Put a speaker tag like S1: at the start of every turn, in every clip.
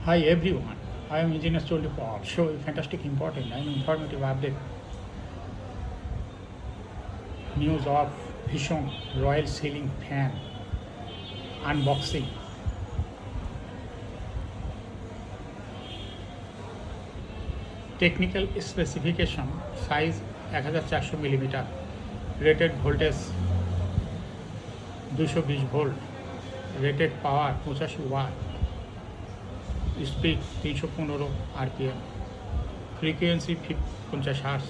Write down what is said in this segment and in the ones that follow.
S1: Hi everyone, I am Engr.Chandi for show a fantastic, important and informative update news of Bhishon Royal Ceiling Fan unboxing. Technical specification size 1400 mm, rated voltage 220 volt, rated power 85 watt, speed 315 RPM, frequency 50 Hz,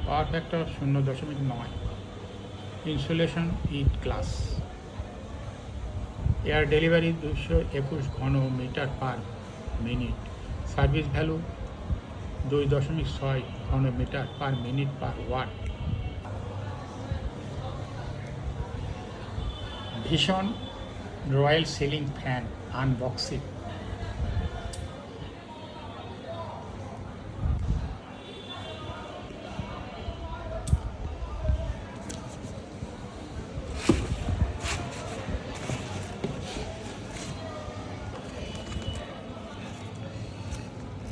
S1: power factor 0.9, insulation EAT class, air delivery 221 ঘন metre per minute, service value 2.6 ঘন metre per minute per watt. Bhishon royal ceiling fan unboxing.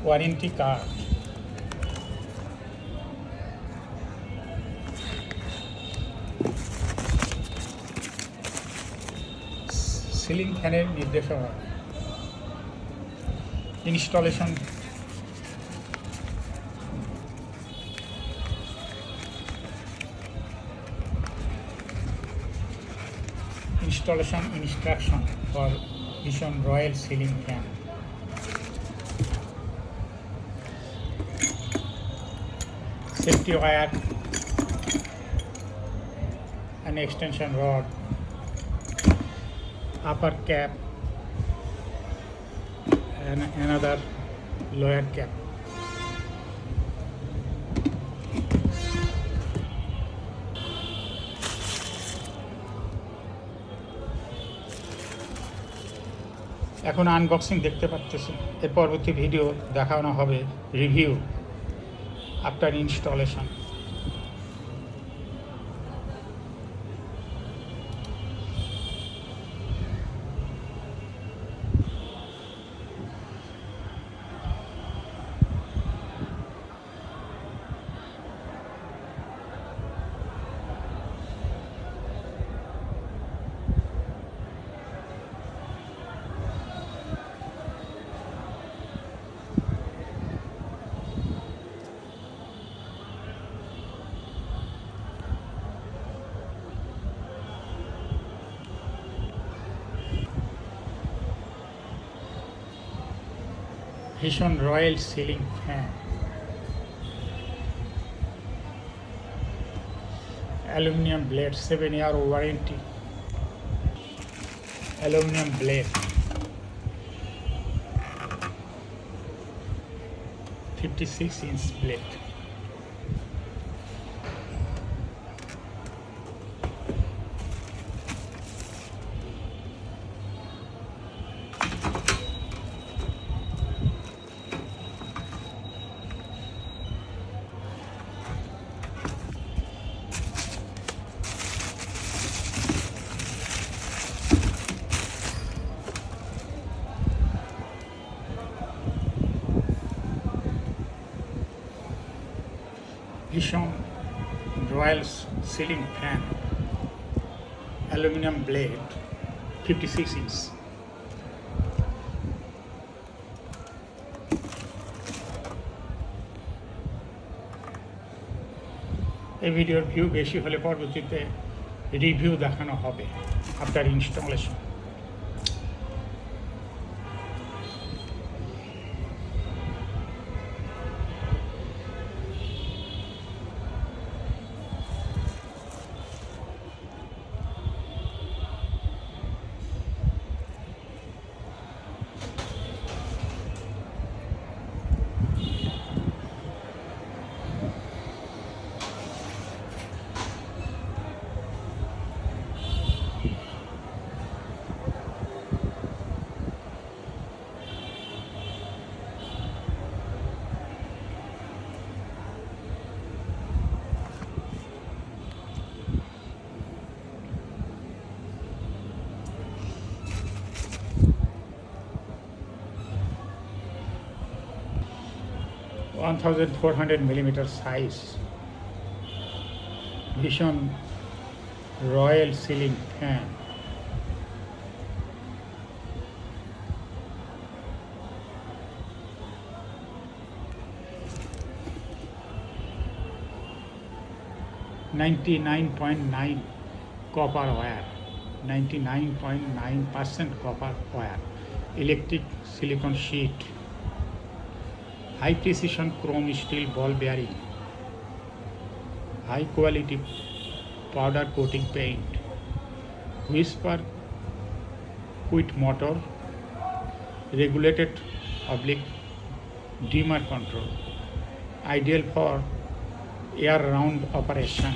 S1: Warranty card, ceiling ফ্যানের নির্দেশনা, installation, instruction for Bhishon Royal Ceiling Fan. Safety wire, an extension rod, upper cap and another lower cap. এখন unboxing দেখতে পাচ্ছেন, এর পরবর্তী video দেখানো হবে review after installation. ভীষণ royal ceiling fan, aluminium blade, 7-year warranty, aluminium blade, 56-inch blade. Bhishon Royal Ceiling Fan, Aluminum Blade, 56-inch। এই ভিডিওর ভিউ বেশি হলে পরবর্তীতে রিভিউ দেখানো হবে আফটার ইনস্টলেশন। 1400 millimeter size ভীষণ royal ceiling fan. (99.9) copper wire, 99.9% copper wire, electric silicon sheet, high precision chrome steel ball bearing, high quality powder coating paint, whisper quit motor, regulated oblique dimmer control, ideal for air round operation.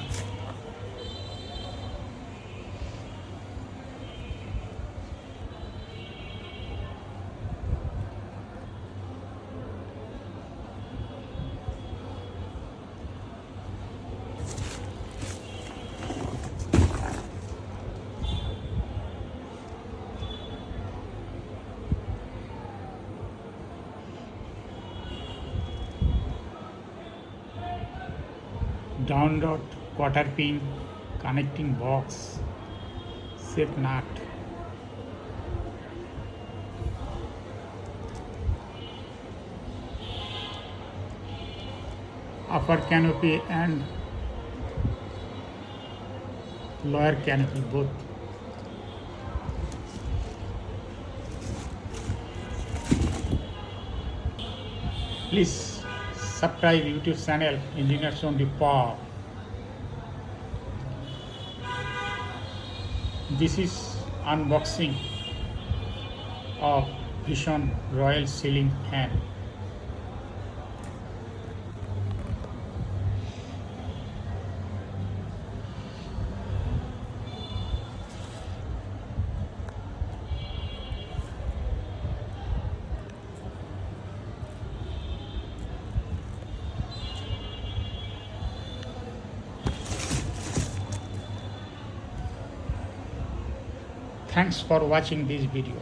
S1: Down dot, quarter pin, connecting box, shape nut, upper canopy and lower canopy both. Please subscribe YouTube channel Engr.Chandi. This is unboxing of Vision Royal Ceiling Fan. Thanks for watching this video.